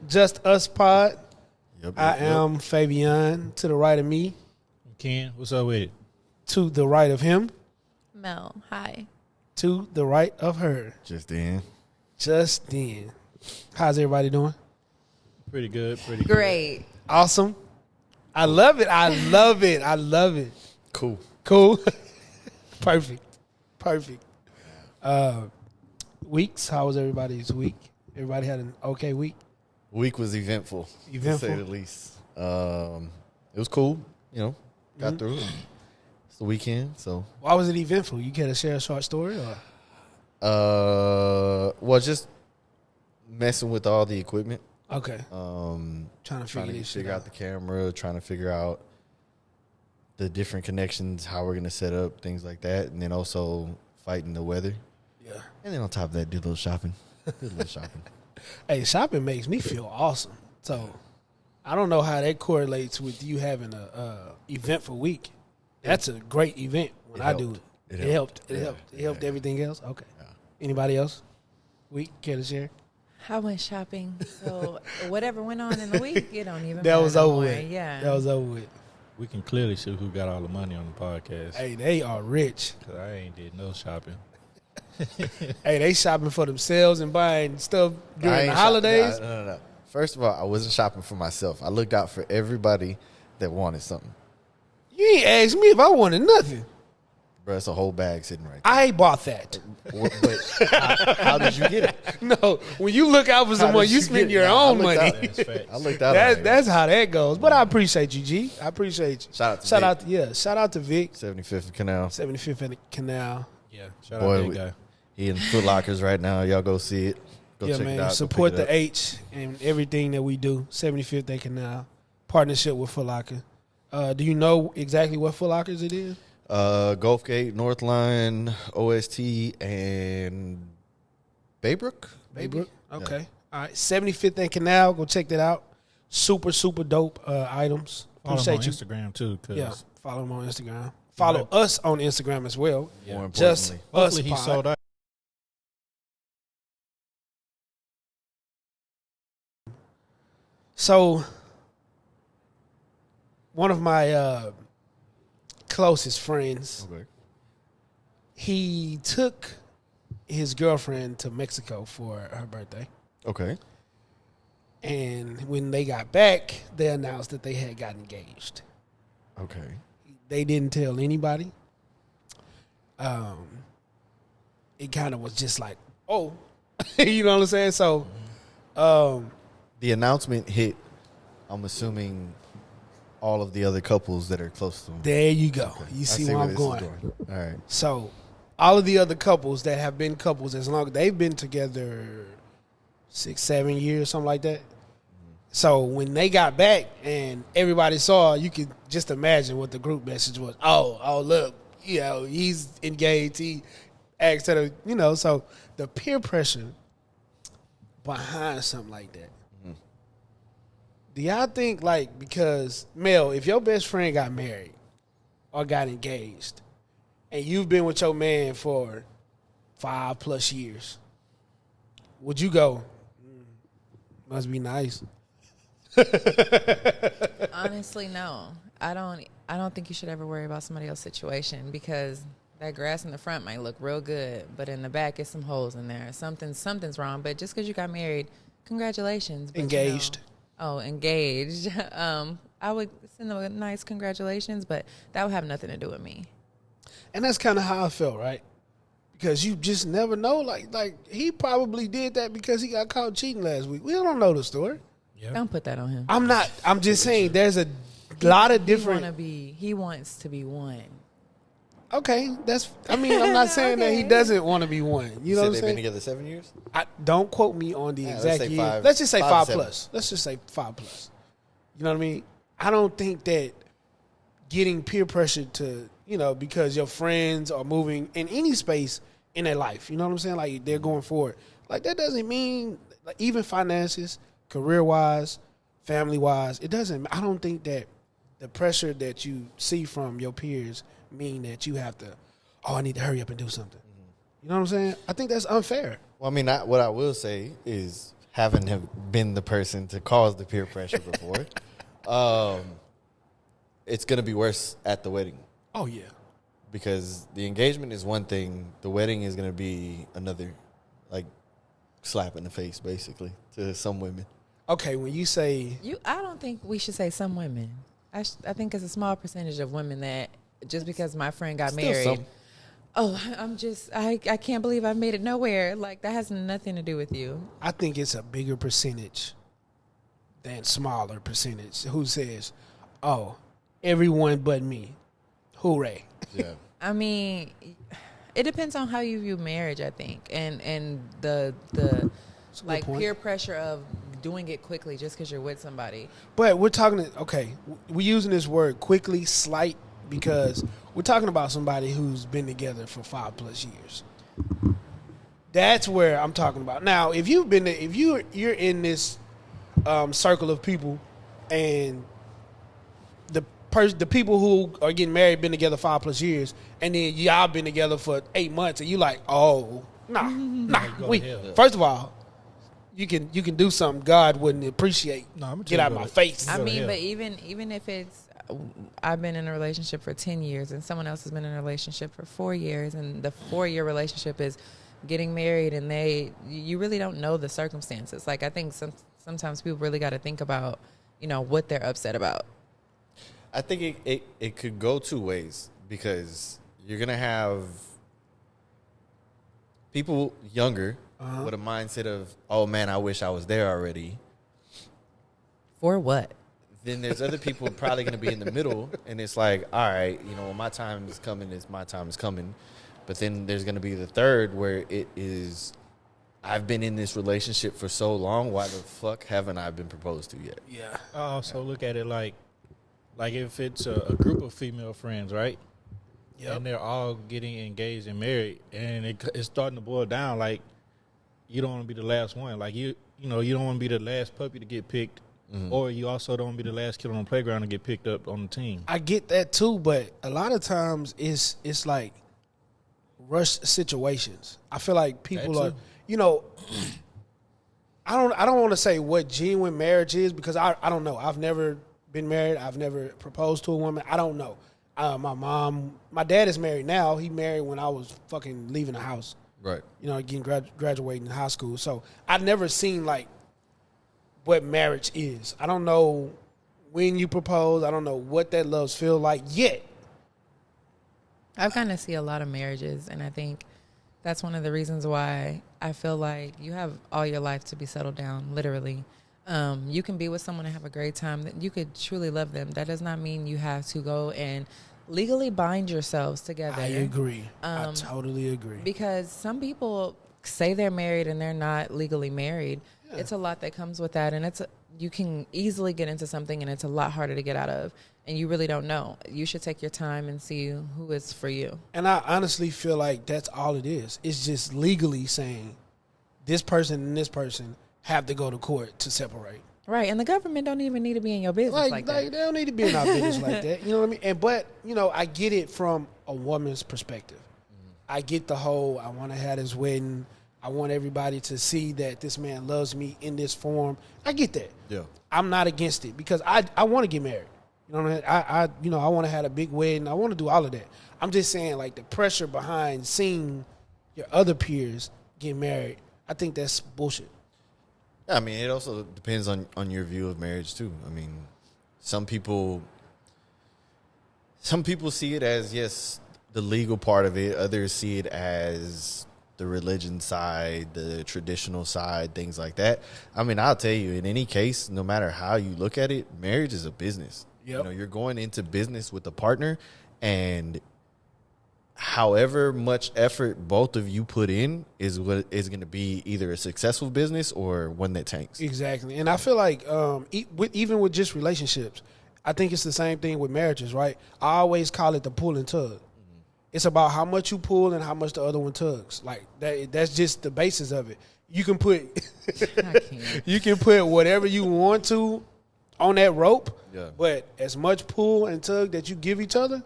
Just Us Pod. Yep, I am Fabian. To the right of me. Ken, what's up with it? To the right of him. Mel, hi. To the right of her. Just in. How's everybody doing? Pretty good. Great. Awesome. I love it. Cool. Perfect. Weeks. How was everybody's week? Everybody had an okay week? Week was eventful, to say the least. It was cool, got through it. It's the weekend, so. Why was it eventful? You care to share a short story? Or? Well, just messing with all the equipment. Okay. Trying to figure out the camera, trying to figure out the different connections, how we're going to set up, things like that. And then also fighting the weather. Yeah. And then on top of that, do a little shopping. Hey, shopping makes me feel awesome. So I don't know how that correlates with you having a eventful week. That's a great event when I do it. It helped. It helped everything else. Okay. Yeah. Anybody else? Week, care to share? I went shopping, so whatever went on in the week, it don't even matter. That was over anymore. with. Yeah. That was over with. We can clearly see who got all the money on the podcast. Hey, they are rich. Because I ain't did no shopping. Hey, they shopping for themselves and buying stuff during the holidays. No. First of all, I wasn't shopping for myself. I looked out for everybody that wanted something. You ain't asked me if I wanted nothing. Bro, it's a whole bag sitting right there. I bought that. But how did you get it? No, when you look out for someone, you spend your own money. I looked out. That's how that goes. But I appreciate you, G. I appreciate you. Shout out to Vic. 75th and Canal. 75th and Canal. Yeah, shout out to that guy. He in Foot Lockers right now. Y'all go see it. Go check it out. Support the H and everything that we do. 75th and Canal. Partnership with Foot Locker. Do you know exactly what Foot Lockers it is? Gulfgate, Northline, OST, and Baybrook. Baybrook. Okay. Yeah. All right. 75th and Canal. Go check that out. Super dope items. Follow them on Instagram too. Yeah. Follow them on Instagram. Follow us on Instagram as well. Yeah. More Just hopefully us. He sold out. So, one of my closest friends, he took his girlfriend to Mexico for her birthday. Okay. And when they got back, they announced that they had got engaged. Okay. They didn't tell anybody. It kind of was just like, oh, you know what I'm saying? So, the announcement hit, I'm assuming, all of the other couples that are close to them. There you go. Okay. You see where I'm going. All right. So, all of the other couples that have been couples as long as they've been together 6-7 years, something like that. So when they got back and everybody saw, you could just imagine what the group message was. Oh, look, he's engaged. He asked her to, so the peer pressure behind something like that. Mm-hmm. Do y'all think, because, Mel, if your best friend got married or got engaged and you've been with your man for 5+ years, would you go, must be nice? Honestly, no. I don't think you should ever worry about somebody else's situation because that grass in the front might look real good, but in the back is some holes in there. Something's wrong. But just because you got married, congratulations. Engaged. Engaged. I would send them a nice congratulations, but that would have nothing to do with me. And that's kind of how I felt, right? Because you just never know. Like he probably did that because he got caught cheating last week. We don't know the story. Yep. Don't put that on him. I'm not. I'm just saying there's a lot of different. He wants to be one. Okay, I'm not saying that he doesn't want to be one. You know what I'm saying? They've been together 7 years? Don't quote me on the exact year. Let's just say 5+. Let's just say 5+. You know what I mean? I don't think that getting peer pressure to, because your friends are moving in any space in their life, you know what I'm saying? Like they're going forward. Like that doesn't mean, even finances, career-wise, family-wise, I don't think that the pressure that you see from your peers mean that you have to, I need to hurry up and do something. Mm-hmm. You know what I'm saying? I think that's unfair. Well, what I will say is having have been the person to cause the peer pressure before, it's going to be worse at the wedding. Oh, yeah. Because the engagement is one thing. The wedding is going to be another, like, slap in the face, basically, to some women. Okay, when you say... I don't think we should say some women. I think it's a small percentage of women that just because my friend got married... I can't believe I made it nowhere. Like, that has nothing to do with you. I think it's a bigger percentage than smaller percentage who says, oh, everyone but me. Hooray. Yeah. I mean, it depends on how you view marriage, I think. And the like peer pressure of doing it quickly just because you're with somebody. But we're talking, we're using this word quickly, slight, because we're talking about somebody who's been together for 5+ years. That's where I'm talking about. Now, if you're in this circle of people, and the people who are getting married been together 5+ years, and then y'all been together for 8 months, and you like, oh, nah. First of all, you can do something God wouldn't appreciate. Get out of my face. I mean, but even if it's, I've been in a relationship for 10 years and someone else has been in a relationship for 4 years, and the 4-year relationship is getting married, and you really don't know the circumstances. Like, I think sometimes people really got to think about, what they're upset about. I think it could go 2 ways, because you're going to have people younger with a mindset of, oh, man, I wish I was there already. For what? Then there's other people probably going to be in the middle, and it's like, all right, when my time is coming, my time is coming. But then there's going to be the third where it is, I've been in this relationship for so long, why the fuck haven't I been proposed to yet? Yeah. I also look at it like if it's a group of female friends, right? Yep. And they're all getting engaged and married, and it's starting to boil down. Like, you don't want to be the last one. Like, you don't want to be the last puppy to get picked. Mm-hmm. Or you also don't be the last kid on the playground to get picked up on the team. I get that too, but a lot of times it's like rushed situations. I feel like people are, I don't want to say what genuine marriage is, because I don't know. I've never been married. I've never proposed to a woman. I don't know. My dad is married now. He married when I was fucking leaving the house. Right. Graduating high school. So I've never seen like what marriage is. I don't know when you propose. I don't know what that loves feel like yet. I've kind of see a lot of marriages, and I think that's one of the reasons why I feel like you have all your life to be settled down, literally. You can be with someone and have a great time. That you could truly love them. That does not mean you have to go and legally bind yourselves together. I agree. I totally agree. Because some people say they're married and they're not legally married. Yeah. It's a lot that comes with that, and you can easily get into something, and it's a lot harder to get out of, and you really don't know. You should take your time and see who is for you. And I honestly feel like that's all it is. It's just legally saying this person and this person have to go to court to separate. Right, and the government don't even need to be in your business like that. They don't need to be in our business like that. You know what I mean? But I get it from a woman's perspective. I get the whole, I want to have this wedding. I want everybody to see that this man loves me in this form. I get that. Yeah. I'm not against it, because I want to get married. You know what I mean? I want to have a big wedding. I want to do all of that. I'm just saying, like, the pressure behind seeing your other peers get married, I think that's bullshit. Yeah, I mean, it also depends on your view of marriage too. I mean, some people see it as, yes, the legal part of it. Others see it as the religion side, the traditional side, things like that. I mean, I'll tell you, in any case, no matter how you look at it, marriage is a business. Yep. You're going into business with a partner, and however much effort both of you put in is what is going to be either a successful business or one that tanks. Exactly. And I feel like even with just relationships, I think it's the same thing with marriages, right? I always call it the pull and tug. It's about how much you pull and how much the other one tugs. Like that's just the basis of it. You can put whatever you want to on that rope, yeah. But as much pull and tug that you give each other,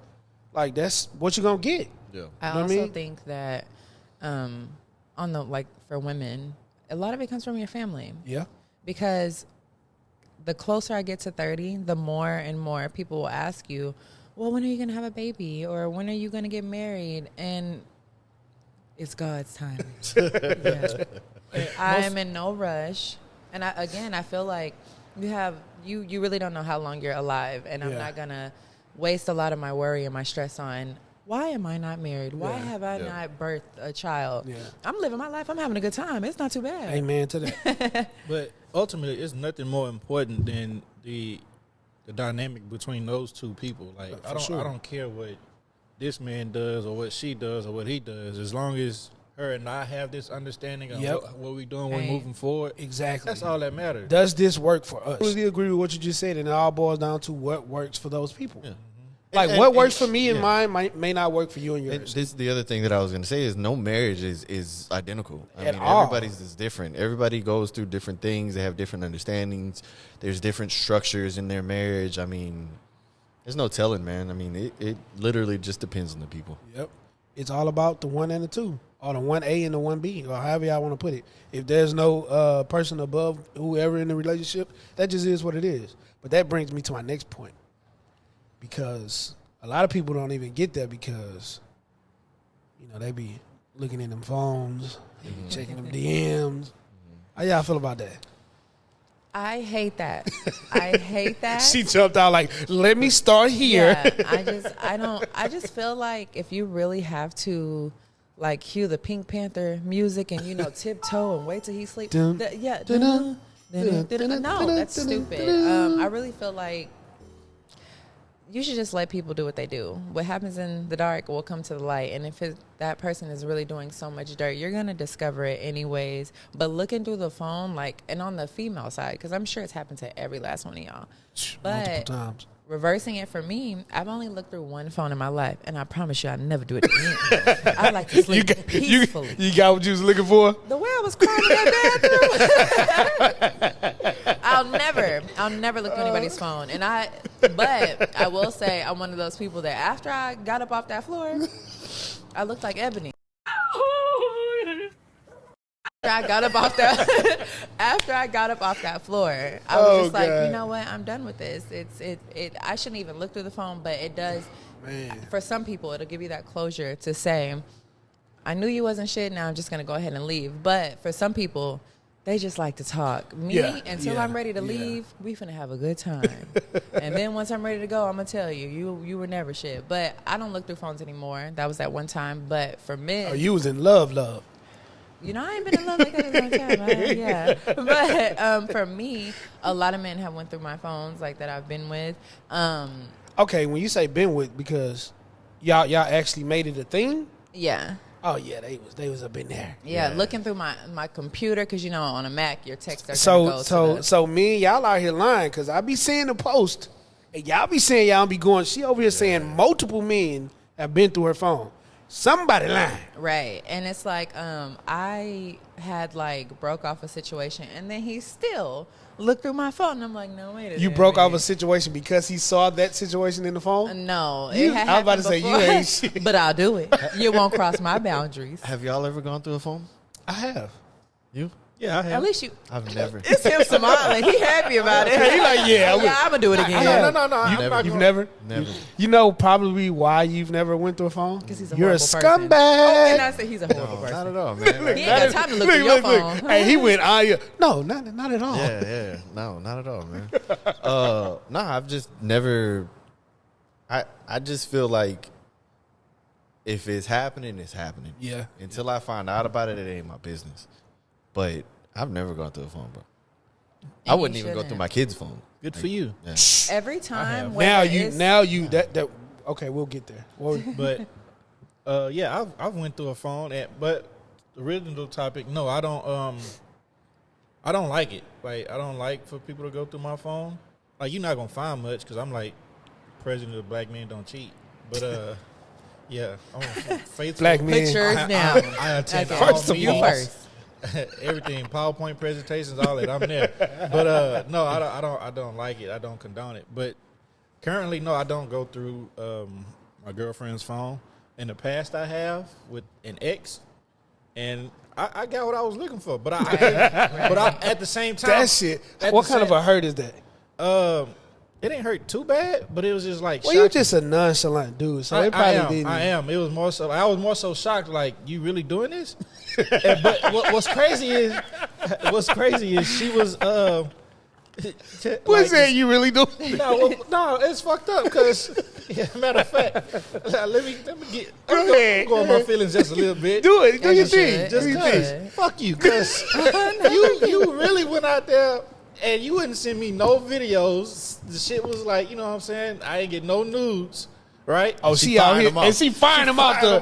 like that's what you're gonna get. Yeah. I also think that for women, a lot of it comes from your family. Yeah. Because the closer I get to 30, the more and more people will ask you, well, when are you going to have a baby? Or when are you going to get married? And it's God's time. Yeah. I'm in no rush. And I feel like you really don't know how long you're alive. And I'm not going to waste a lot of my worry and my stress on, why am I not married? Why have I not birthed a child? Yeah. I'm living my life. I'm having a good time. It's not too bad. Amen to that. But ultimately, it's nothing more important than the dynamic between those two people. Like, I don't care what this man does or what she does or what he does, as long as her and I have this understanding of what we're doing, we're moving forward. Exactly. That's all that matters. Does this work for us? I really agree with what you just said, and it all boils down to what works for those people. Yeah. Like, what works for me and mine may not work for you and yours. This is the other thing that I was going to say is no marriage is identical. I mean, all. Everybody's is different. Everybody goes through different things. They have different understandings. There's different structures in their marriage. I mean, there's no telling, man. I mean, it literally just depends on the people. Yep. It's all about the 1 and the 2, or the 1A and the 1B, or however y'all want to put it. If there's no person above whoever in the relationship, that just is what it is. But that brings me to my next point. Because a lot of people don't even get that because, they be looking in them phones, they be checking them DMs. How y'all feel about that? I hate that. I hate that. She jumped out like, let me start here. Yeah, I just feel like if you really have to, like, cue the Pink Panther music and, tiptoe and wait till he sleeps. No, that's stupid. I really feel like you should just let people do what they do. What happens in the dark will come to the light. And if that person is really doing so much dirt, you're going to discover it anyways. But looking through the phone, and on the female side, because I'm sure it's happened to every last one of y'all. Multiple times. Reversing it for me, I've only looked through one phone in my life, and I promise you I'll never do it again. I like to sleep peacefully. You got what you was looking for? The way I was crying in that bathroom. I'll never look through anybody's phone. But I will say I'm one of those people that after I got up off that floor, I looked like Ebony. After I got up off that floor, I was just like, you know what? I'm done with this. I shouldn't even look through the phone, but it does. Man. For some people, it'll give you that closure to say, I knew you wasn't shit. Now I'm just gonna go ahead and leave. But for some people, they just like to talk. Until I'm ready to leave, we finna have a good time. And then once I'm ready to go, I'm gonna tell you were never shit. But I don't look through phones anymore. That was that one time. But for men, you was in love. I ain't been in love like that in a long time. But for me, a lot of men have went through my phones that I've been with. Okay, when you say been with, because y'all actually made it a thing? Yeah. Oh yeah, they was up in there. Yeah, looking through my computer, because on a Mac your text are so me and y'all out here lying, because I be seeing the post, and y'all be saying y'all be going. She over here saying multiple men have been through her phone. Somebody lying. Right. And it's like, I had broke off a situation, and then he still looked through my phone, and I'm like, no, wait a minute. You broke off a situation because he saw that situation in the phone? No. I was about to say, you ain't shit. But I'll do it. You won't cross my boundaries. Have y'all ever gone through a phone? I have. You? Yeah, I have. At least you. I've never. It's him smiling. He happy about it. He like, yeah, I'm going to do it again. No. You've never? Never. You know probably why you've never went through a phone? Because he's a You're a horrible scumbag. person. Oh, and I say he's a horrible person. Not at all, man. He ain't got time to look through your phone. Hey, he went, no, not at all. Yeah. No, not at all, man. No, I've just never. I just feel like if it's happening, it's happening. Yeah. Until I find out about it, it ain't my business. But I've never gone through a phone, bro. I wouldn't even go through my kid's phone. Good for you. Yeah. Every time. Now you that okay, we'll get there. But I've went through a phone, but the original topic, no, I don't like it. I don't like for people to go through my phone. You're not gonna find much because I'm president of Black Men Don't Cheat. But yeah, I'm faithful. Black men. Pictures now. I attend Okay. all First of all. meetings. You first. Everything, PowerPoint presentations, all that. I'm there. But no, I don't like it. I don't condone it. But currently, no, I don't go through my girlfriend's phone. In the past, I have with an ex. and I got what I was looking for. But I at the same time, That shit. What kind of a hurt is that? It didn't hurt too bad, but it was just like. Well, you're just a nonchalant dude, so it probably didn't. I am. It was more so. I was more so shocked. Like, you really doing this? But what's crazy is she was. What's that? You really do? No, it's fucked up because, matter of fact, let me get. Go ahead. Go on my feelings just a little bit. Do it. Do your thing. should. Just Do your cause. thing. Fuck you, cause you really went out there and you wouldn't send me no videos. The shit was like, you know what I'm saying? I ain't get no nudes, right? Oh, she out here and she firing them out the.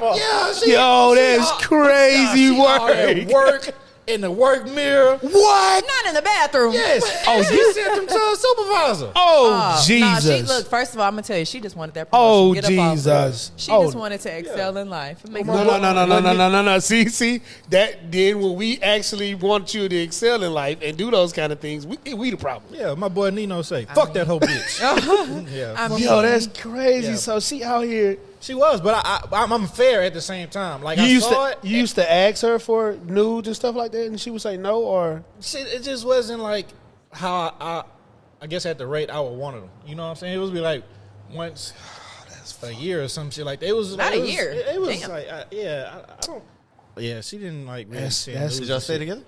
Yeah, Yo, that's crazy work in the work mirror. What? Not in the bathroom. Yes. Oh, she sent them to a supervisor. Oh, Jesus. No, look, first of all, I'm going to tell you, she just wanted that Oh, promotion. Get up off her. Jesus. She just wanted to excel in life. No. See, that then when we actually want you to excel in life and do those kind of things, we the problem. Yeah, my boy Nino say, fuck that whole bitch. Yeah. Yo, that's crazy. Yeah. So she out here. She was, but I'm fair at the same time. Like, You I used to ask her for nudes and stuff like that, and she would say no, or shit, it just wasn't like how I guess at the rate I would want them. You know what I'm saying? It was be like once a year or some shit like that. It was Not like, a year. It was Damn. like I don't. Yeah, she didn't like really send that's- nudes Did y'all and stay shit. together?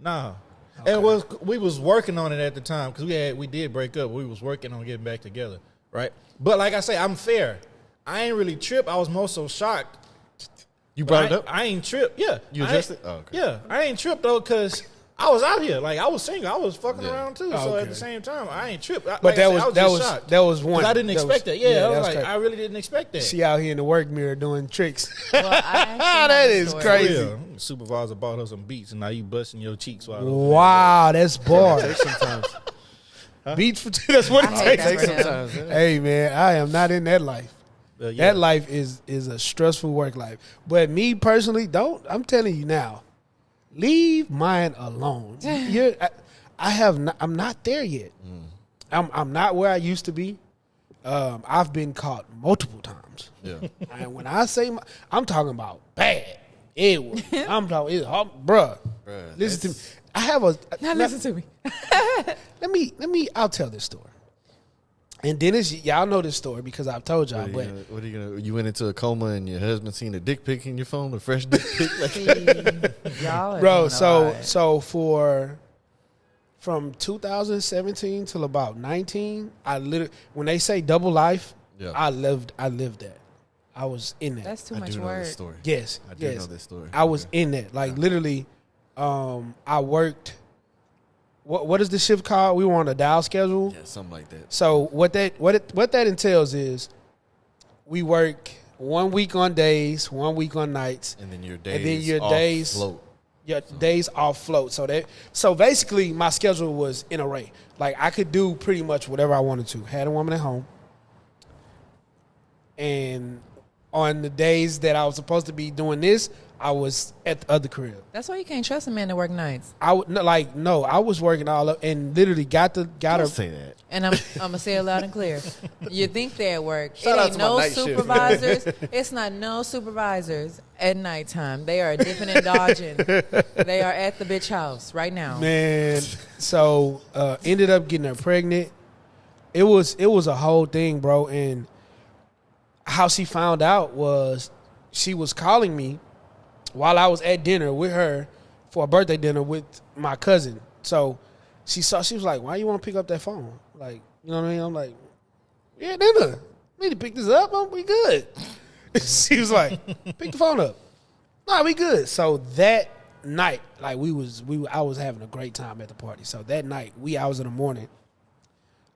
Nah. And we was working on it at the time because we did break up. We was working on getting back together, right? But like I say, I'm fair. I ain't really tripped. I was more so shocked. You brought it up? I ain't tripped. Yeah. You I addressed ain't- it? Oh, okay. Yeah. I ain't tripped though because I was out here. Like, I was single. I was fucking Yeah. around too. Oh, So okay. at the same time, I ain't tripped. but Like I that said, was I that just was shocked. that was one. 'Cause I didn't expect that. Yeah, I that was was like, crazy. I really didn't expect that. She out here in the work mirror doing tricks. Well, I actually have That a is story. crazy. Yeah. Supervisor bought her some beats, and now you busting your cheeks while Wow, that's bars. Sometimes. Beats for that's what I it hate takes. that for him. Sometimes. Yeah. Hey man, I am not in that life. Yeah. That life is a stressful work life. But me personally, I'm telling you now, leave mine alone. I'm not there yet. I'm not where I used to be. I've been caught multiple times. Yeah. And when I say I'm talking about bad. I'm talking, bruh. Listen to me. I have a. Now listen to me. Let me. I'll tell this story. And Dennis, y'all know this story because I've told y'all. But What are you gonna? You went into a coma and your husband seen a dick pic in your phone, a fresh dick pic. Y'all bro, so from 2017 till about 19, I literally, when they say double life, Yeah. I lived that. I was in that. That's too I much do know work. this story. Yes, I do yes. know this story. I was in that. Like literally, I worked. What is the shift called? We were on a dial schedule. Yeah, something like that. So what that entails is we work 1 week on days, 1 week on nights, And then your days float. your days off float. So basically my schedule was in a array. Like I could do pretty much whatever I wanted to. Had a woman at home. And on the days that I was supposed to be doing this, I was at the other crib. That's why you can't trust a man that work nights. I was working all up and literally got her. Don't say that. And I'm gonna say it loud and clear. You think they're at work. Shout it out ain't to my no night shift. supervisors. It's not no supervisors at nighttime. They are dipping and dodging. They are at the bitch house right now. Man, so ended up getting her pregnant. It was a whole thing, bro. And how she found out was she was calling me while I was at dinner with her for a birthday dinner with my cousin. So she was like, "Why you want to pick up that phone?" Like, you know what I mean? I'm like, "Yeah, dinner. Need to pick this up. We good." She was like, "Pick the phone up." "Nah, we good." So that night, like I was having a great time at the party. So that night, wee hours in the morning,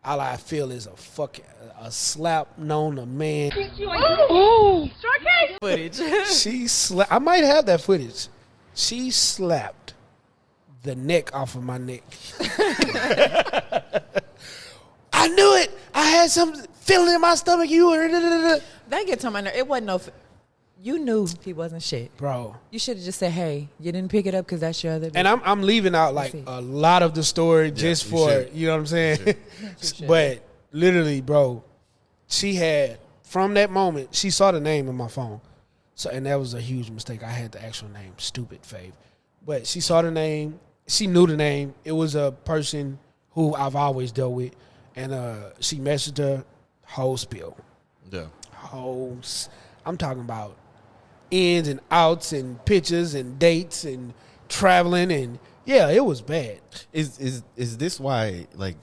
all I feel is a slap on a man. Footage. She slapped. I might have that footage. She slapped the neck off of my neck. I knew it. I had some feeling in my stomach. You were, That gets on my nerve. It wasn't no. You knew he wasn't shit. bro. You should have just said, "Hey, you didn't pick it up because that's your other." And I'm leaving out like see. a lot of the story just you for should. you know what I'm saying. should. But literally, bro, she had from that moment she saw the name in my phone. So, and that was a huge mistake. I had the actual name, Stupid Fave. But she saw the name. She knew the name. It was a person who I've always dealt with. And she messaged her, whole spiel. Yeah. I'm talking about ins and outs and pictures and dates and traveling. And, yeah, it was bad. Is this why, like,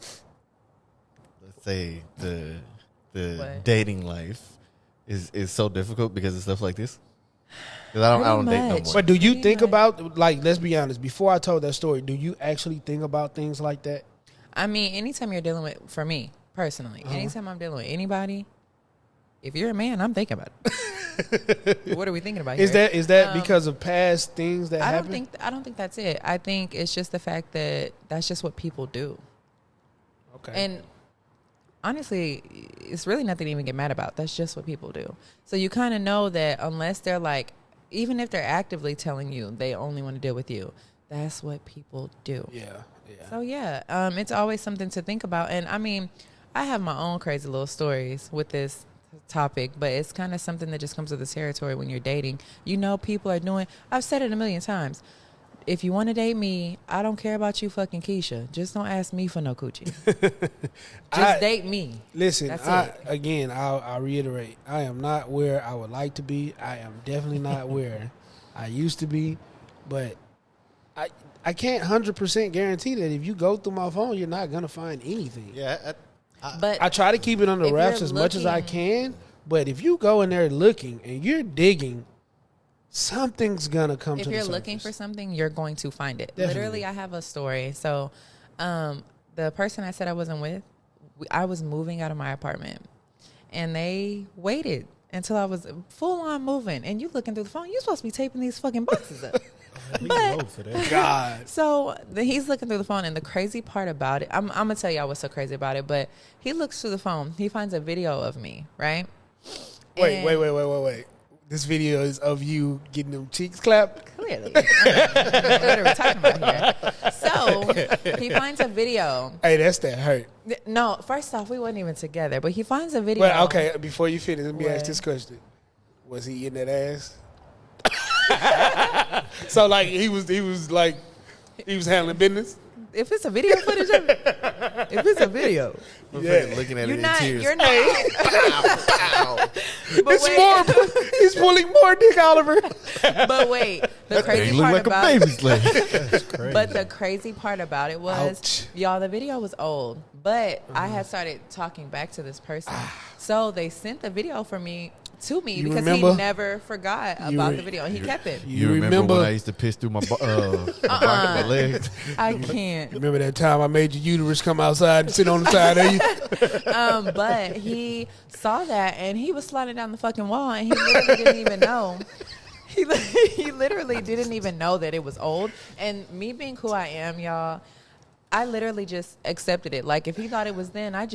let's say the dating life is so difficult because of stuff like this? Because I don't date no more. But do you think about, like, let's be honest, before I told that story, do you actually think about things like that? I mean, anytime you're dealing with, for me personally, anytime I'm dealing with anybody, if you're a man, I'm thinking about it. What are we thinking about here? Is that because of past things that happened? I don't think that's it. I think it's just the fact that that's just what people do. Okay. And honestly, it's really nothing to even get mad about. That's just what people do. So you kind of know that unless they're like, even if they're actively telling you they only want to deal with you, that's what people do. Yeah. So yeah, it's always something to think about. And I mean, I have my own crazy little stories with this topic, but it's kind of something that just comes with the territory when you're dating. You know, people are doing, I've said it a million times. If you want to date me, I don't care about you fucking Keisha. Just don't ask me for no coochie. Just date me. Listen, I'll reiterate. I am not where I would like to be. I am definitely not where I used to be. But I can't 100% guarantee that if you go through my phone, you're not going to find anything. Yeah, but I try to keep it under wraps as much as I can. But if you go in there looking and you're digging, something's going to come to the surface. If you're looking for something, you're going to find it. Definitely. Literally, I have a story. So the person I said I wasn't with, I was moving out of my apartment. And they waited until I was full on moving. And you looking through the phone, you're supposed to be taping these fucking boxes up. God. So he's looking through the phone, and the crazy part about it, I'm gonna tell y'all what's so crazy about it. But he looks through the phone, he finds a video of me, right? Wait. This video is of you getting them cheeks clapped? Clearly. What are we talking about here? So he finds a video. Hey, that's that hurt. No, first off, we weren't even together, but he finds a video. Well, okay, before you finish, let me ask this question: was he in that ass? So like he was handling business. If it's a video footage of it, if it's a video, looking at it in tears. You're not. He's pulling more dick, Oliver. But wait, the crazy part about it. But the crazy part about it was, y'all, the video was old, but I had started talking back to this person, so they sent the video to me because he never forgot about the video and he kept it. You remember when I used to piss through my my legs? I can't. Remember that time I made your uterus come outside and sit on the side of you? But he saw that and he was sliding down the fucking wall and he literally didn't even know. He literally didn't even know that it was old. And me being who I am, y'all, I literally just accepted it. Like, if he thought it was then, I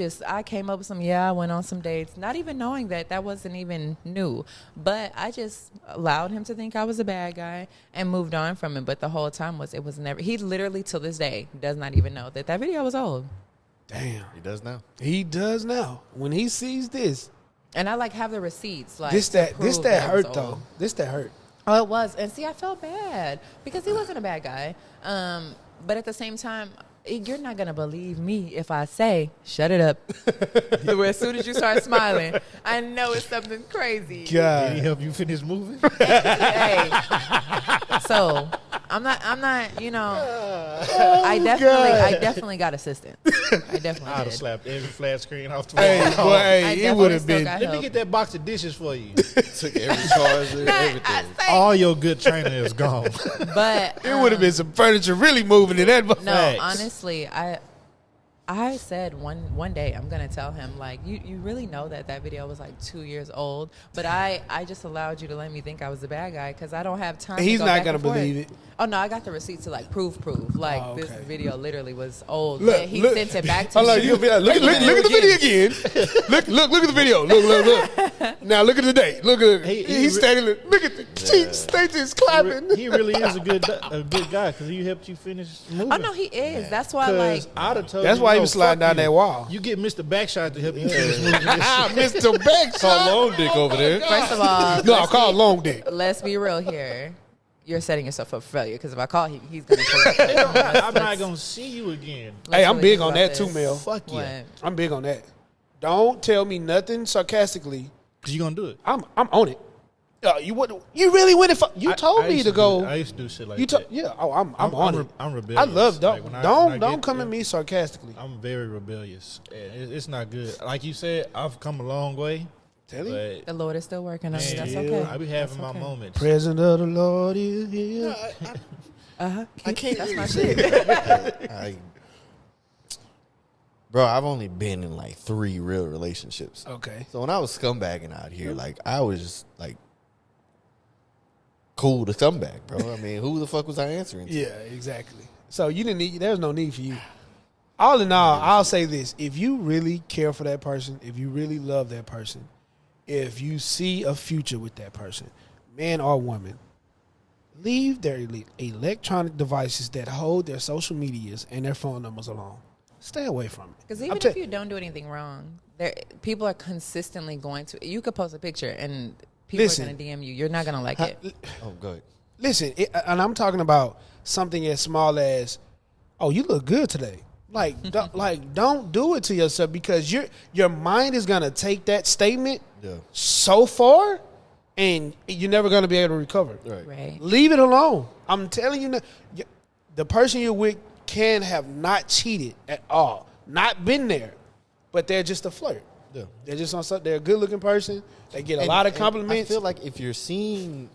came up with I went on some dates, not even knowing that wasn't even new. But I just allowed him to think I was a bad guy and moved on from it. But the whole time it was never, he literally till this day does not even know that video was old. Damn. He does now. He does now. When he sees this. And I have the receipts. Like, this that hurt though. This that hurt. Oh, it was. And see, I felt bad because he wasn't a bad guy. But at the same time, you're not going to believe me if I say, shut it up. As soon as you start smiling, I know it's something crazy. God. Did he help you finish moving? Hey. So, I'm not, I definitely got assistance. I definitely I'd have did. slapped every flat screen off the wall. It would have been. Let me get that box of dishes for you. Took every charger, everything. All your good training is gone. But it would have been some furniture really moving in that. No, honestly, I said one day I'm gonna tell him, like, you really know that video was like 2 years old, but I just allowed you to let me think I was the bad guy because I don't have time. He's to go not back gonna and forth. believe it. Oh no, I got the receipts to like prove. Like this video literally was old. Look, he sent it back to me. Look at the video again. Look at the video. Look. Now look at the date. Look at He he's standing. Look at the cheeks. They just clapping. He really is a good guy because he helped you finish the movie. Oh no, he is. That's why, like, I'd have told That's you, why he no, was sliding fuck down you. that wall. You get Mr. Backshot to help you finish the movie. Mr. Backshot. Call Long Dick over there. first of all, No, I call it long dick. let's be real here. You're setting yourself up for failure because if I call him, he's gonna. I'm not gonna see you again. Hey, I'm big on that too, Mel. Fuck What? yeah. I'm big on that. Don't tell me nothing sarcastically. Cause you gonna do it. I'm on it. You really went for? You told I me used to go. I used to do shit like You that. yeah. Oh, I'm on it. I'm I rebellious. love Like, don't when I don't get- come at me sarcastically. I'm very rebellious. It's not good. Like you said, I've come a long way. Tell you. But The Lord is still working on you. That's yeah, okay. I be having That's my okay. moments. Presence of the Lord is here. I can't. That's my shit. Bro, I've only been in like 3 real relationships. Okay. So when I was scumbagging out here, like I was just like cool to scumbag, bro. I mean, who the fuck was I answering to? Yeah, exactly. So you didn't need. There's no need for you. All in all, I'll say this: if you really care for that person, if you really love that person, if you see a future with that person, man or woman, leave their electronic devices that hold their social medias and their phone numbers alone. Stay away from it. Because even if you don't do anything wrong, people are consistently going to. You could post a picture and people are going to DM you. You're not going to like it. Oh, go ahead. Listen, and I'm talking about something as small as, "Oh, you look good today." Like, don't do it to yourself because your mind is gonna take that statement so far, and you're never gonna be able to recover. Right. Leave it alone. I'm telling you, the person you're with can have not cheated at all, not been there, but they're just a flirt. Yeah. They're just on something. They're a good looking person. They get a lot of compliments. I feel like if you're seeing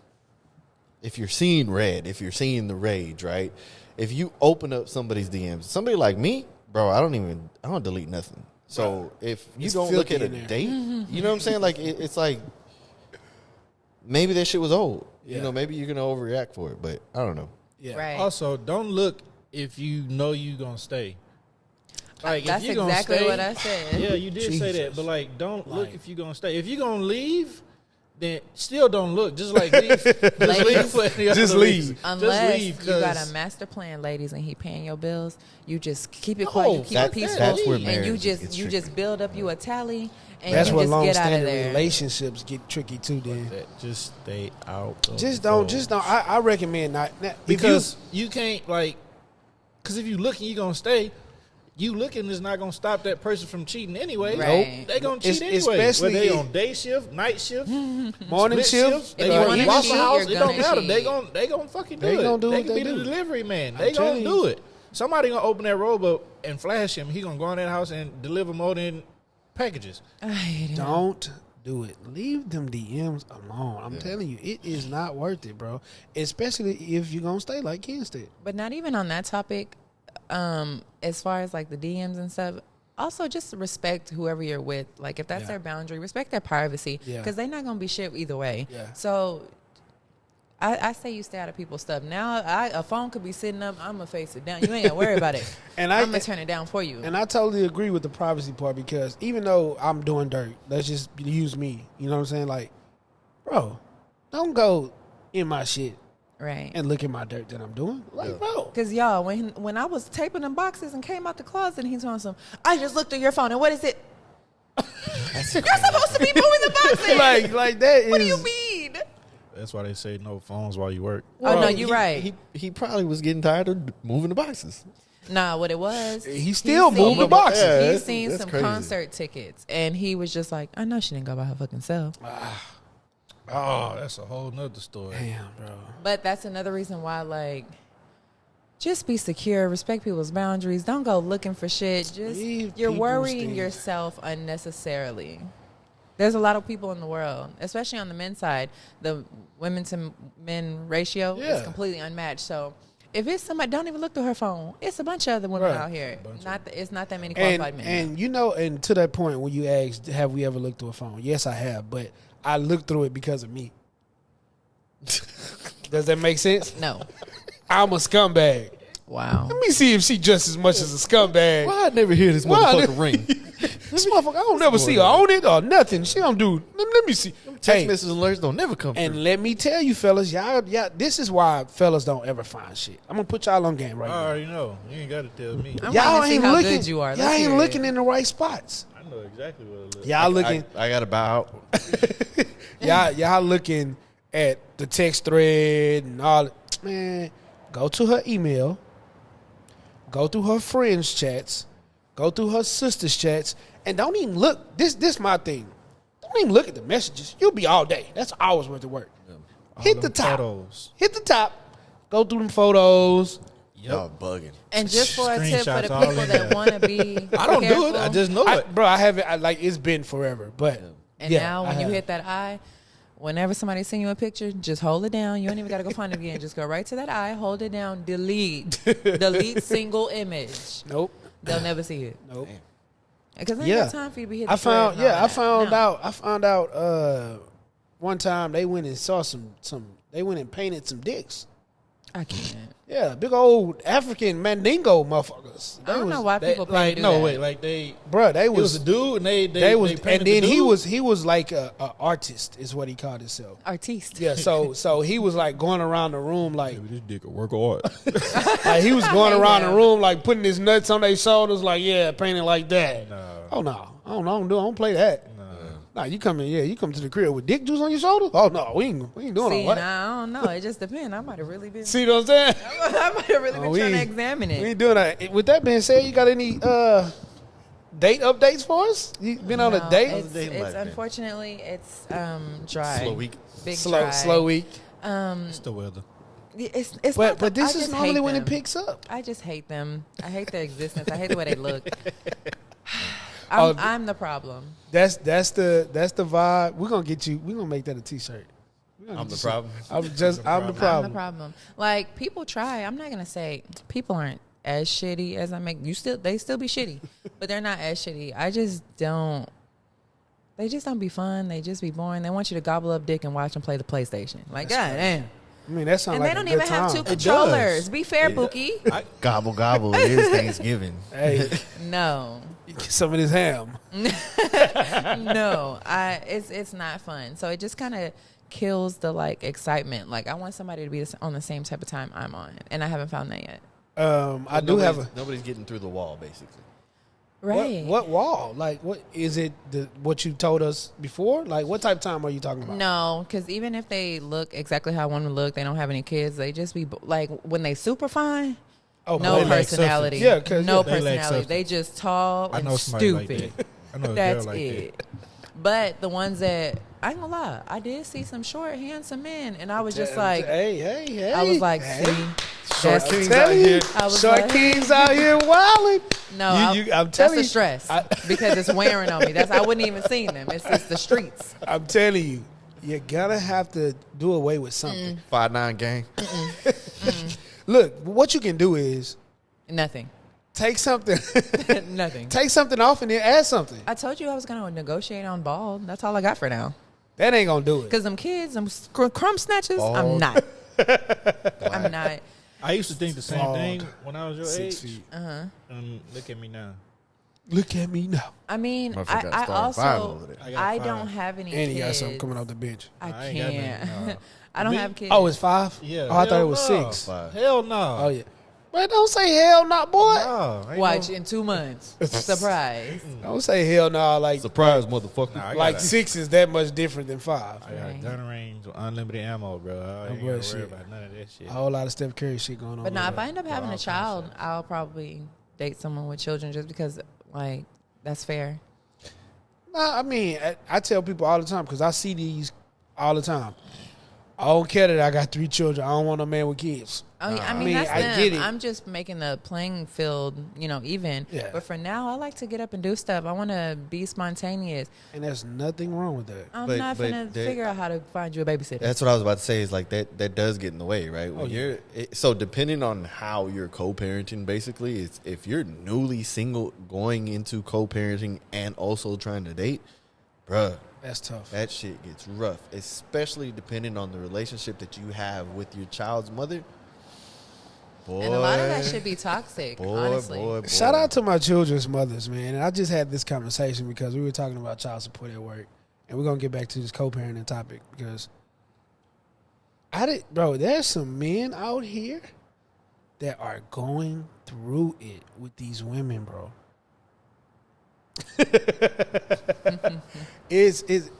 red, if you're seeing the rage, right? If you open up somebody's DMs, somebody like me, bro, I don't delete nothing. So if you It's don't look at filthy a in there. date, you know what I'm saying? Like it's like maybe that shit was old. Yeah. You know, maybe you're gonna overreact for it, but I don't know. Yeah. Right. Also, don't look if you know you gonna stay. Like That's if you gonna exactly stay, what I said. Yeah, you did say that, Jesus. but like, don't look Like- if you gonna stay. If you gonna leave, then still don't look. Just like leave. Just leave for any other Just leave. reason. Unless just leave, you got 'cause- a master plan, ladies, and he paying your bills, you just keep it No, quiet, you keep it that's- peaceful, that's where and marriage you gets just tricky. build up you a tally, and That's you where just long get out of standing there. relationships get tricky too. Then Just stay out. of just the don't. phone. I recommend not Because you can't like, because if you looking, you gonna stay. You looking is not gonna stop that person from cheating anyway. Right. They gonna cheat Es- anyway. especially Whether they if- on day shift, night shift, morning split shift. They If you gonna wanna eat Waffle cheat, House. you're It don't gonna matter. cheat. They gonna fucking do They it. gonna do they what can they be do. the delivery man. I'm They gonna telling do you. it. Somebody gonna open that robe up and flash him. He gonna go in that house and deliver more than packages. I hate it. Don't do it. Leave them DMs alone. I'm telling you, it is not worth it, bro. Especially if you're gonna stay like Ken said. But not even on that topic. As far as like the DMs and stuff, also just respect whoever you're with. Like if that's Yeah. their boundary, respect their privacy Yeah. because they're not gonna be shit either way. Yeah. So I say you stay out of people's stuff. Now a phone could be sitting up. I'm gonna face it down. You ain't gotta worry about it. And I'm gonna turn it down for you. And I totally agree with the privacy part because even though I'm doing dirt, let's just use me. You know what I'm saying? Like, bro, don't go in my shit Right. and look at my dirt that I'm doing. Like, bro. Because y'all, when I was taping them boxes and came out the closet, and he's on some. I just looked at your phone, and what is it? You're supposed to be moving the boxes. like that is. What do you mean? That's why they say no phones while you work. Oh no, you're right. He probably was getting tired of moving the boxes. Nah, what it was. He still seen- moved the boxes. Yeah, He's that's- seen that's some crazy. concert tickets, and he was just like, I know she didn't go by her fucking self. Oh, that's a whole nother story. Damn, bro. But that's another reason why, like, just be secure, respect people's boundaries. Don't go looking for shit. Just Leave you're people's worrying things. yourself unnecessarily. There's a lot of people in the world, especially on the men's side. The women to men ratio Yeah. is completely unmatched. So if it's somebody, don't even look through her phone. It's a bunch of other women Right. out here. It's not that many And, qualified men. and you know, and to that point, when you asked, have we ever looked through a phone? Yes, I have, but I looked through it because of me. Does that make sense? No. I'm a scumbag. Wow. Let me see if she just as much as a scumbag. Why I never hear this Why? motherfucker ring? This motherfucker, I don't never see her on it or nothing. She don't do. Let me see. Text message alerts don't never come And through. let me tell you, fellas, y'all, this is why fellas don't ever find shit. I'm gonna put y'all on game right I now. already know. You ain't got to tell me. I'm Y'all waiting to see ain't how looking. good you are. Y'all Let's ain't hear looking it. in the right spots. I know exactly what it looks. Y'all looking. I got to bow out. Y'all looking at the text thread and all. Man, go to her email. Go through her friends' chats. Go through her sister's chats, and don't even look. This my thing. Don't even look at the messages. You'll be all day. That's hours worth of work. Hit the top. Photos. Hit the top. Go through them photos. Y'all bugging. And just for a tip for the Screenshots all people in that there. want to be I don't do careful, it. I just know it. Bro, I haven't. It's been forever, but And yeah, now I when you have. hit that eye, whenever somebody send you a picture, just hold it down. You don't even got to go find it again. Just go right to that eye, hold it down, delete. Delete single image. Nope. They'll never see it. Nope. Because they Yeah. ain't got time for you to be hitting I found. thread and all I that. found No. out. I found out. One time they went and saw some. They went and painted some dicks. I can't. Yeah, big old African Mandingo motherfuckers. I don't know why people pay to do no that. wait, like they. Bruh, they It was was. a dude, and they And painted then the he dude. was like a artist, is what he called himself. Artiste. Yeah, so he was like going around the room like This dick a work of art. like he was going around Yeah. the room like putting his nuts on their shoulders like yeah, painting like that. No. Oh no, I don't play that. Nah, you come to the crib with dick juice on your shoulder? Oh no, we ain't doing See, all that. I don't know. It just depends. I might have really been. See what I'm saying? I might have really been we trying to ain't- examine We it. ain't doing that. With that being said, you got any date updates for us? You been on a No, date? How's the dating It's life been? unfortunately it's dry. Slow week. Big Slow dry. week. It's the weather. It's But this I is just normally hate when it them. picks up. I just hate them. I hate their existence. I hate the way they look. Oh, I'm the problem. That's the vibe. We're gonna make that a t-shirt. I'm the problem. I'm the I'm the problem. problem. Like people try. I'm not gonna say people aren't as shitty as I make. They still be shitty, but they're not as shitty. I just don't. They just don't be fun. They just be boring. They want you to gobble up dick and watch them play the PlayStation. Like God damn. I mean, that sounds And like they don't a even good have time. two controllers. Be fair, Bookie. Gobble gobble. It is Thanksgiving. Hey, No. get some of this ham. No, it's not fun. So it just kind of kills the like excitement. Like I want somebody to be on the same type of time I'm on, and I haven't found that yet. I do have a Nobody's getting through the wall, basically. Right? what wall? Like what is it? What you told us before? Like what type of time are you talking about? No, because even if they look exactly how I want them to look, they don't have any kids. They just be like when they super fine. Oh, No they lack personality. substance. Yeah, 'cause, no yeah, they lack personality. They substance. just tall I and know somebody like stupid. that. I know a That's girl like it. that. But the ones that I ain't gonna lie, I did see some short, handsome men, and I was just like, hey. I was like, hey. see, Short that's- kings I'm telling out you, here. I was short like- kings out here wilding. no, I'm that's telling the you, stress because it's wearing on me. I wouldn't even seen them. It's just the streets. I'm telling you, you're gonna have to do away with something. 5'9" gang. Look, what you can do is Nothing, take something, nothing. take something off, and then add something. I told you I was gonna negotiate on bald. That's all I got for now. That ain't gonna do it. Because them kids, them crumb snatchers, I'm Bald. not. I'm not. I used to think the same Bald. thing when I was your 6 age. feet. Look at me now. Look at me now. I mean, Motherfucker got I starting five also over there. I got I 5. don't have any And he kids. got something coming off the bench. I I ain't got can't. nothing, no. I don't Me? have kids. Oh, it's 5? Yeah. Oh, I thought it hell was no. 6. Five. Hell no. Oh yeah. But don't say hell no, boy. No, ain't Watch no- in 2 months. Surprise. Don't say hell no. Like Surprise, motherfucker. Nah, I like got 6 is that much different than 5. I got Right. gun range, unlimited ammo, bro. I ain't boy, gotta worry shit. about none of that shit. A whole lot of Steph Curry shit going on. But now, over if I end up having all a kinds child, of- I'll probably date someone with children just because, like, that's fair. Nah, I mean, I tell people all the time because I see these all the time. I don't care that I got 3 children. I don't want a man with kids. Oh, yeah, I mean, I mean, that's I them. get it. I'm just making the playing field, even. Yeah. But for now, I like to get up and do stuff. I want to be spontaneous. And there's nothing wrong with that. I'm But- not but going to they- figure out how to find you a babysitter. That's what I was about to say. Is like that does get in the way, right? When yeah. so depending on how you're co-parenting, basically, it's if you're newly single going into co-parenting and also trying to date, bruh, That's tough. that shit gets rough. Especially depending on the relationship that you have with your child's mother, Boy, And a lot of that should be toxic, honestly. boy. Shout out to my children's mothers, man. And I just had this conversation because we were talking about child support at work. And we're going to get back to this co-parenting topic because there's some men out here that are going through it with these women, bro.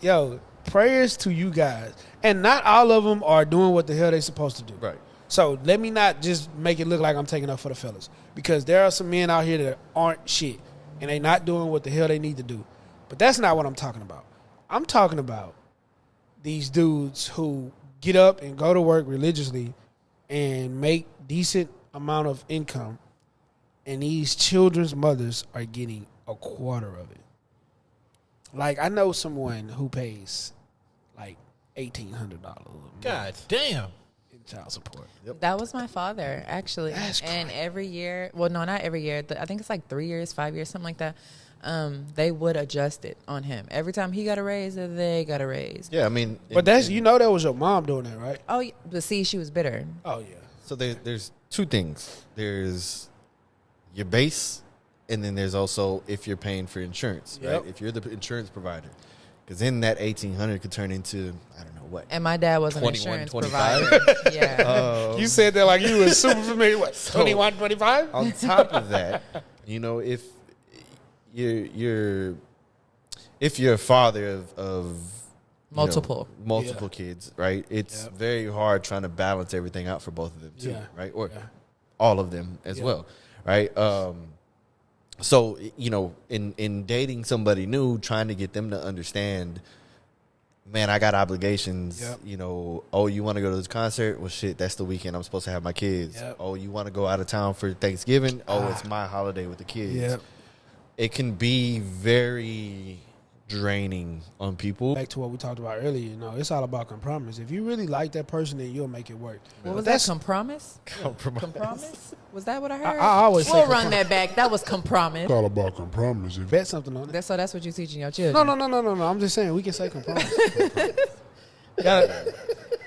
Yo, prayers to you guys. And not all of them are doing what the hell they supposed to do. Right. So let me not just make it look like I'm taking up for the fellas. Because there are some men out here that aren't shit. And they not doing what the hell they need to do. But that's not what I'm talking about. I'm talking about these dudes who get up and go to work religiously and make decent amount of income. And these children's mothers are getting a quarter of it. Like, I know someone who pays like $1,800. God damn. In child support. That was my father, actually. That's and crazy. every year, well, no, not every year. I think it's like 3 years, 5 years, something like that. They would adjust it on him. Every time he got a raise, they got a raise. Yeah, I mean, But that was your mom doing that, right? Oh, yeah, but see, she was bitter. Oh, yeah. so there's two things. There's your base, and then there's also if you're paying for insurance, Yep. right? If you're the insurance provider, because then that 1,800 could turn into I don't know what. And my dad was an 21, insurance 25? provider. Yeah. You said that like you was super familiar. What, 21, 25? On top of that, if you're a father of Multiple. multiple kids, right? It's Yep. very hard trying to balance everything out for both of them too, Yeah. right? Or Yeah. all of them as Yeah. well, right? So in dating somebody new, trying to get them to understand, man, I got obligations. Yep. Oh, you want to go to this concert? Well, shit, that's the weekend I'm supposed to have my kids. Yep. Oh, you want to go out of town for Thanksgiving? Oh, it's my holiday with the kids. Yep. It can be very draining on people. Back to what we talked about earlier, it's all about compromise. If you really like that person, then you'll make it work. What was That's- that? Compromise? Compromise. Compromise? Was that what I heard? I always say We'll run that back. That was compromise. all about compromise. Bet something on it. That's what you teaching your children. No. I'm just saying we can say compromise.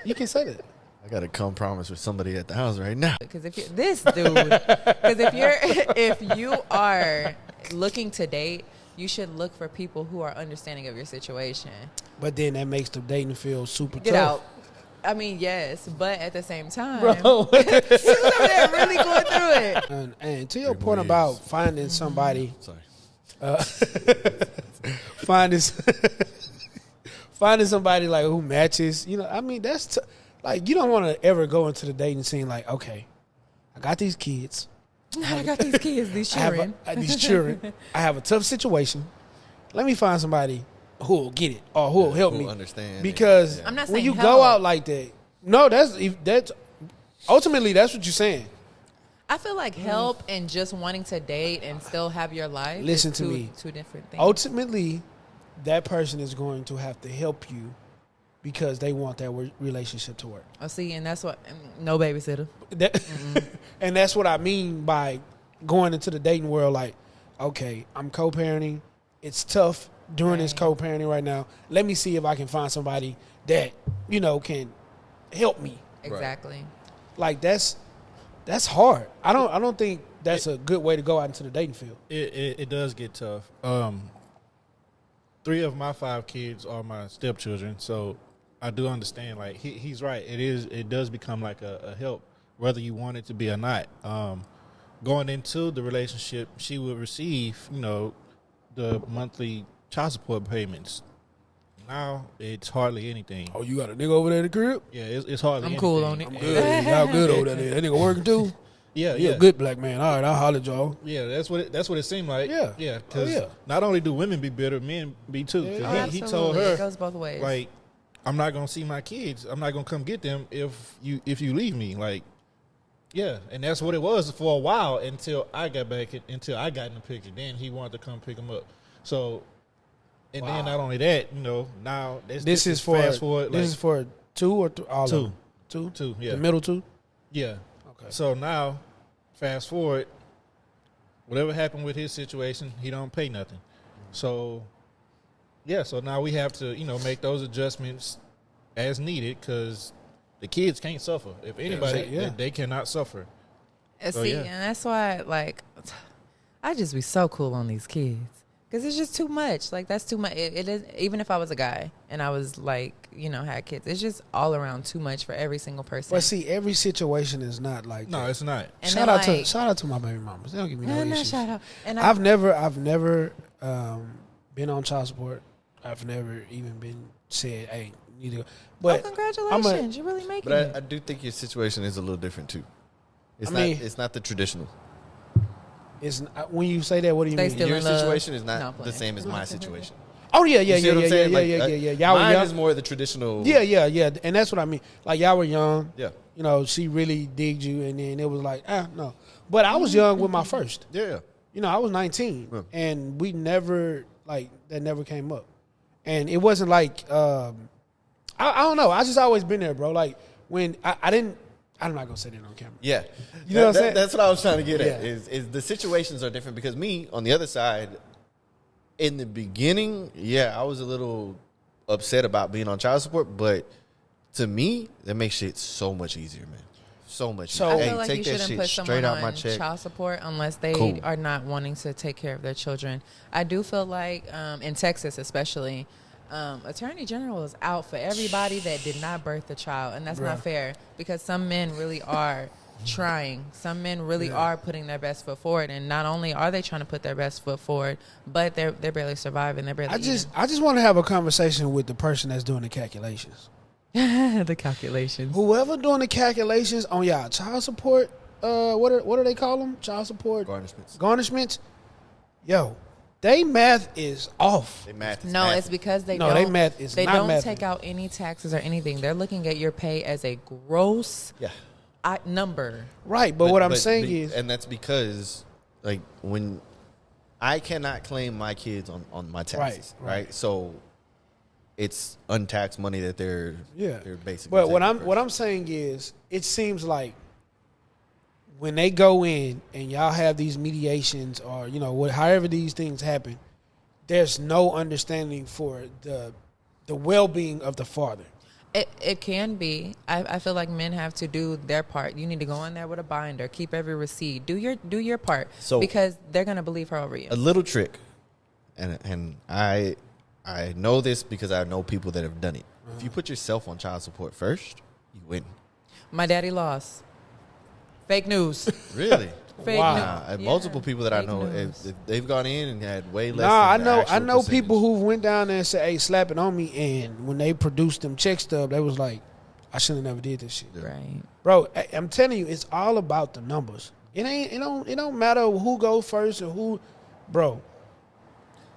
You can say that. I got to come promise with somebody at the house right now. Because if you are looking to date, you should look for people who are understanding of your situation. But then that makes the dating feel super Get tough. out. I mean, yes, but at the same time, Bro. he was over there really going through it. And to your 3 point more about years. finding somebody, Sorry. finding somebody like who matches, that's like you don't want to ever go into the dating scene like, okay, I got these kids. I got these kids, these children. These children. I have a tough situation. Let me find somebody who will get it or who will help Who'll me. understand it. Because Yeah. I'm not when saying you help. go out like that, no, that's ultimately that's what you're saying. I feel like help and just wanting to date and still have your life. Listen is to me. Two different things. Ultimately, that person is going to have to help you because they want that relationship to work. Oh, see, and that's what no babysitter. And that's what I mean by going into the dating world like, okay, I'm co-parenting. It's tough during this Right. co-parenting right now. Let me see if I can find somebody that, can help me. Exactly. Like that's hard. I don't think that's a good way to go out into the dating field. It does get tough. 3 of my 5 kids are my stepchildren, so I do understand. Like he's right. It does become like a help, whether you want it to be or not. Going into the relationship, she would receive, the monthly child support payments. Now it's hardly anything. Oh, you got a nigga over there in the crib? Yeah, it's hardly. I'm anything. cool on it. I'm good. Y'all good over there. That nigga working too? Yeah, He yeah. a good black man. All right, I'll holler at y'all. Yeah, that's what it seemed like. Yeah. yeah. Oh, Because yeah. not only do women be bitter, men be too. 'Cause Oh, he told absolutely. her It goes both ways. like, I'm not gonna see my kids. I'm not gonna come get them if you leave me. Like, yeah, and that's what it was for a while until I got back until I got in the picture. Then he wanted to come pick them up. So, and then not only that, now This is for fast forward. this is for 2 or all Two. of them? Two? two. Yeah, The middle 2? yeah. Okay. So now, fast forward, whatever happened with his situation, he don't pay nothing. So, yeah, so now we have to, make those adjustments as needed because the kids can't suffer. If anybody, yeah. they cannot suffer. See, and that's why, like, I just be so cool on these kids. Because it's just too much. Like, that's too much. It is, even if I was a guy and I was, like, you know, had kids, it's just all around too much for every single person. But see, every situation is not like No, that. it's not. And Shout out to my baby mamas. They don't give me no issues. shout out. And I've never been on child support. I've never even been said, hey, you need to go. But congratulations. You're really making it. But I do think your situation is a little different, too. It's not the traditional. It's when you say that, what do you They mean? still Your in love. situation is No, not I'm the playing. same as my situation. Oh yeah. You see what I'm saying? Like, Y'all were mine young. is more the traditional. Yeah, and that's what I mean. Like y'all were young. Yeah. You know, she really digged you, and then it was like, no. But I was young with my first. Yeah. You know, I was 19, Yeah. and we never that never came up, and it wasn't like I don't know. I just always been there, bro. Like when I didn't. I'm not gonna say that on camera. Yeah. You know what I'm saying? That's what I was trying to get at. Yeah. Is the situations are different because me on the other side, in the beginning, I was a little upset about being on child support, but to me, that makes shit so much easier, man. So much. So- easier. I feel like take you that shouldn't shit put straight someone out my on check. child support unless they Cool. are not wanting to take care of their children. I do feel like in Texas especially, Attorney General is out for everybody that did not birth a child, and that's Bruh. not fair because some men really are trying. Some men really are putting their best foot forward, and not only are they trying to put their best foot forward, but they're barely surviving. They're barely I just want to have a conversation with the person that's doing the calculations. eating. The calculations. Whoever doing the calculations on y'all child support, what do they call them? Child support garnishments. Yo, they math is off. They math is No, math. it's because they No, don't. they math is they not don't mathing. take out any taxes or anything. They're looking at your pay as a gross Yeah. number. Right, but what I'm saying is, and that's because, like, when I cannot claim my kids on my taxes, right? So it's untaxed money that they're basically. But what taking I'm saying is, it seems like when they go in and y'all have these mediations or however these things happen, there's no understanding for the well-being of the father. It can be. I feel like men have to do their part. You need to go in there with a binder, keep every receipt, do your part, So- because they're gonna believe her over you. a little trick, and I know this because I know people that have done it. If you put yourself on child support first, you win. My daddy lost. Fake news. Really? Fake Wow. news. Multiple people that I Fake know, news. if they've gone in and had way less. Nah, than the I actual know people percentage. who went down there and said, "Hey, slap it on me," and when they produced them check stub, they was like, "I should have never did this shit." Right. Bro, I'm telling you, it's all about the numbers. It don't matter who go first or who, bro.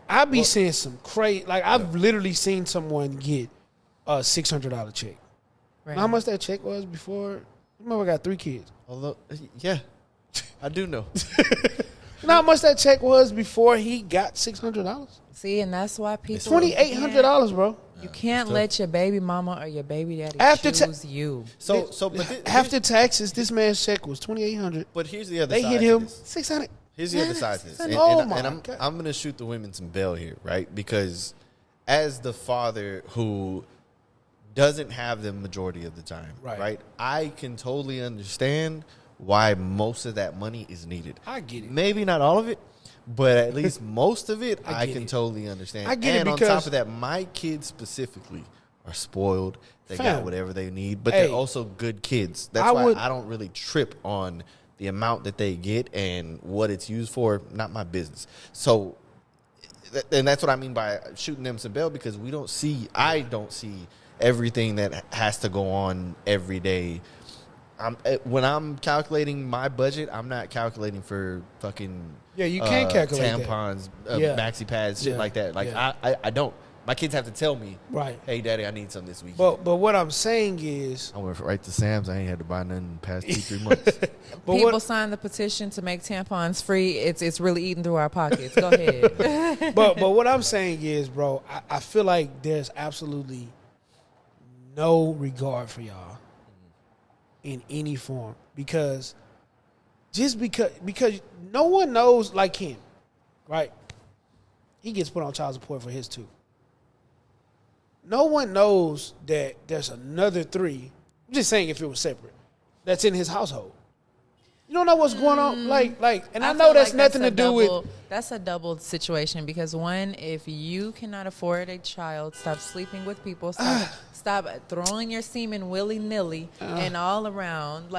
I be seeing some crazy. Like I've literally seen someone get a $600 check. Right. Know how much that check was before? Remember, I got 3 kids. Although, yeah, I do know. You know how much that check was before he got $600? See, and that's why people $2,800, bro. You can't let your baby mama or your baby daddy After choose you. After taxes, this man's check was $2,800. But here's the other They side. hit to him this. $600. Here's the other side to this. And, Oh and, my and God. I'm going to shoot the women some bail here, right? Because as the father who doesn't have them majority of the time, right? I can totally understand why most of that money is needed. I get it. Maybe not all of it, but at least most of it, I get can it. totally understand. I get it and on because- top of that, my kids specifically are spoiled. They Fam. got whatever they need, but Hey. they're also good kids. That's I why would- I don't really trip on the amount that they get and what it's used for. Not my business. So, and that's what I mean by shooting them some bail, because I don't see everything that has to go on every day. When I'm calculating my budget, I'm not calculating for fucking You can't calculate that. tampons, Yeah. maxi pads, shit Yeah. like that. Like Yeah. I don't. My kids have to tell me, Right. "Hey, Daddy, I need some this week." But what I'm saying is, I went right to Sam's. I ain't had to buy nothing in the past 2-3 months. but People what, signed the petition to make tampons free. It's really eating through our pockets. Go ahead. but what I'm saying is, bro, I feel like there's absolutely no regard for y'all in any form, because no one knows like him, right? He gets put on child support for his 2. No one knows that there's another 3. I'm just saying if it was separate, that's in his household. You don't know what's going on. And I know feel that's like nothing to a do with. That's a double situation because one, if you cannot afford a child, stop sleeping with people, stop throwing your semen willy nilly and all around.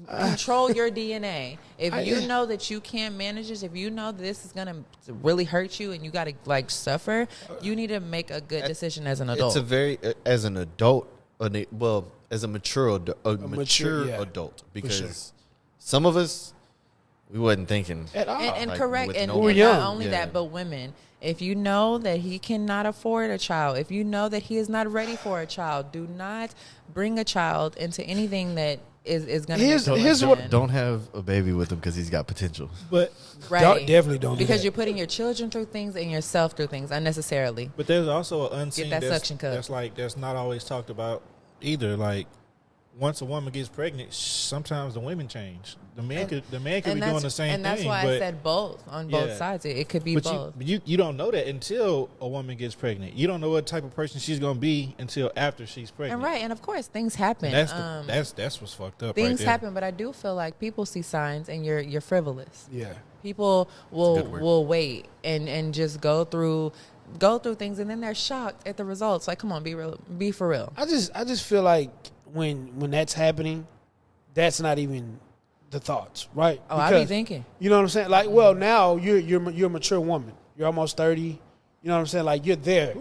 Control your DNA. If you know that you can't manage this, if you know that this is gonna really hurt you and you gotta suffer, you need to make a good decision as an adult. It's a very as an adult, as a mature adult, because some of us, we wasn't thinking At all. And correct. And we're young. not only that, but women. If you know that he cannot afford a child, if you know that he is not ready for a child, do not bring a child into anything that is going to don't have a baby with him because he's got potential. But Definitely don't do because that. you're putting your children through things and yourself through things unnecessarily. But there's also an unseen Get that suction cup. that's not always talked about either. Like once a woman gets pregnant, sometimes the women change. The man could be doing the same thing. And that's why I said both on both sides. It could be both. You don't know that until a woman gets pregnant. You don't know what type of person she's going to be until after she's pregnant. And of course things happen. And that's what's fucked up. Things right there. happen, but I do feel like people see signs and you're frivolous. Yeah. People will wait and just go through things and then they're shocked at the results. Like, come on, be for real. I just feel like when that's happening, that's not even the thoughts, right? Oh, I be thinking. You know what I'm saying? Like, well, now you're a mature woman. You're almost 30. You know what I'm saying? Like, you're there.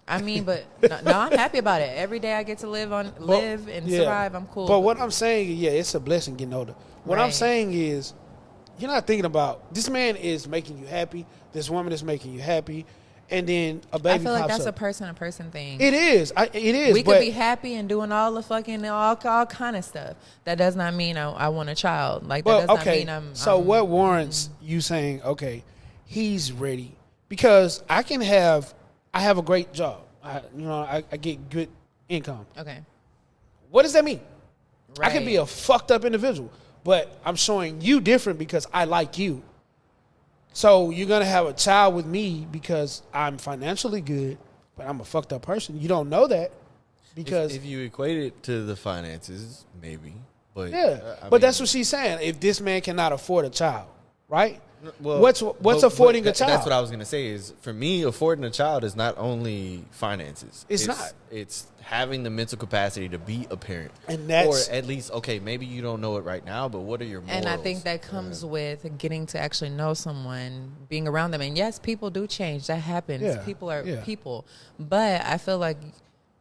I mean, but no, I'm happy about it. Every day I get to live and survive. I'm cool. But what I'm saying, it's a blessing getting older. What I'm saying is, you're not thinking about this man is making you happy. This woman is making you happy. And then a baby pops up. I feel like that's a person-to-person thing. It is. It is. We could be happy and doing all the fucking all kind of stuff. That does not mean I want a child. Like that does not mean I'm. So what warrants you saying, okay, he's ready? Because I have a great job. I get good income. Okay. What does that mean? Right. I can be a fucked up individual, but I'm showing you different because I like you. So you're going to have a child with me because I'm financially good, but I'm a fucked up person. You don't know that because... If you equate it to the finances, maybe. But that's what she's saying. If this man cannot afford a child, right? Well, what's affording a child? That's what I was going to say is, for me, affording a child is not only finances. It's not. It's having the mental capacity to be a parent. And that's... Or at least, okay, maybe you don't know it right now, but what are your morals? And I think that comes with getting to actually know someone, being around them. And yes, people do change. That happens. Yeah. People are people. But I feel like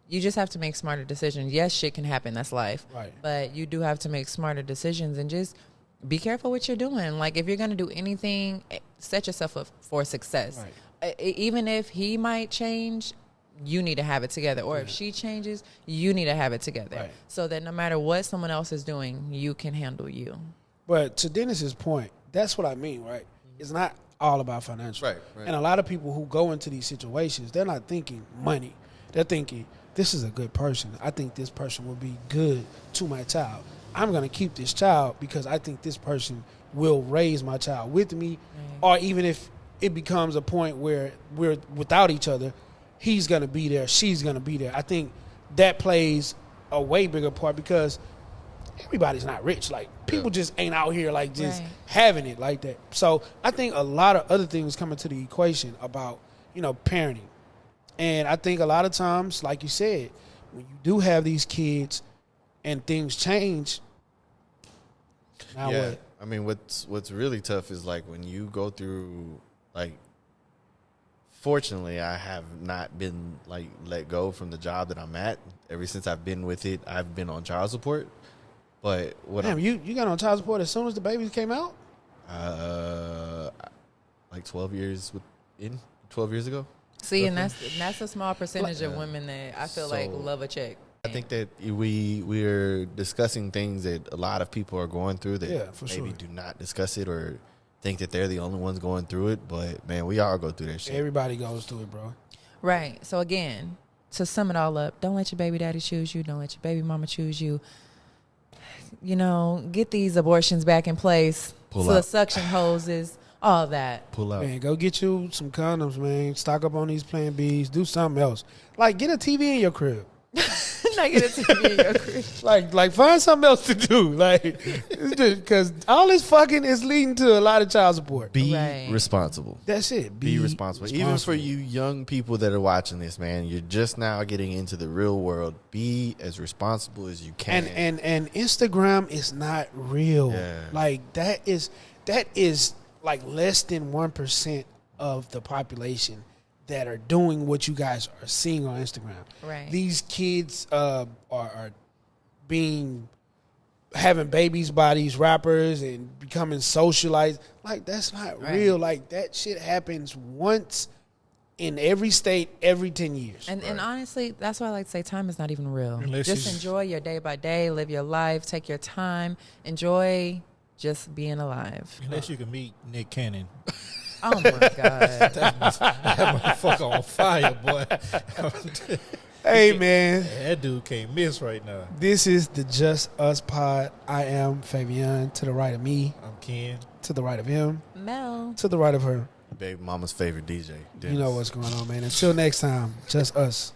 you just have to make smarter decisions. Yes, shit can happen. That's life. Right. But you do have to make smarter decisions and just... be careful what you're doing. Like, if you're going to do anything, set yourself up for success. Right. Even if he might change, you need to have it together. Or if she changes, you need to have it together. Right. So that no matter what someone else is doing, you can handle you. But to Dennis's point, that's what I mean, right? It's not all about financial. Right. And a lot of people who go into these situations, they're not thinking money. They're thinking, this is a good person. I think this person will be good to my child. I'm going to keep this child because I think this person will raise my child with me. Or even if it becomes a point where we're without each other, he's going to be there, she's going to be there. I think that plays a way bigger part because everybody's not rich. Like, people just ain't out here like just having it like that. So I think a lot of other things come into the equation about, parenting. And I think a lot of times, like you said, when you do have these kids and things change, now what? I mean, what's really tough is like when you go through, like, fortunately, I have not been like let go from the job that I'm at. Ever since I've been with it, I've been on child support. But you got on child support as soon as the babies came out? Like 12 years 12 years ago. See, and that's a small percentage of women that I feel like love a check. I think that we're discussing things that a lot of people are going through that maybe do not discuss it or think that they're the only ones going through it. But, man, we all go through that shit. Everybody goes through it, bro. Right. So, again, to sum it all up, don't let your baby daddy choose you. Don't let your baby mama choose you. Get these abortions back in place. The suction hoses, all that. Pull out. Man, go get you some condoms, man. Stock up on these Plan Bs. Do something else. Like, get a TV in your crib. not get a TV in your crib. Like find something else to do. Like, because all this fucking is leading to a lot of child support. Be Right. responsible. That's it. Be responsible. Even for you young people that are watching this, man, you're just now getting into the real world. Be as responsible as you can. And Instagram is not real. Yeah. Like that is like less than 1% of the population that are doing what you guys are seeing on Instagram. Right. These kids are having babies by these rappers and becoming socialized. Like, that's not Right. real. Like, that shit happens once in every state every 10 years. And honestly, that's why I like to say time is not even real. Unless Just you- enjoy your day by day, live your life, take your time, enjoy just being alive. Unless you can meet Nick Cannon. Oh my God. That motherfucker on fire, boy. Hey, man. That dude can't miss right now. This is the Just Us Pod. I am Fabian. To the right of me. I'm Ken. To the right of him. Mel. To the right of her. Baby mama's favorite DJ. You know what's going on, man. Until next time, just us.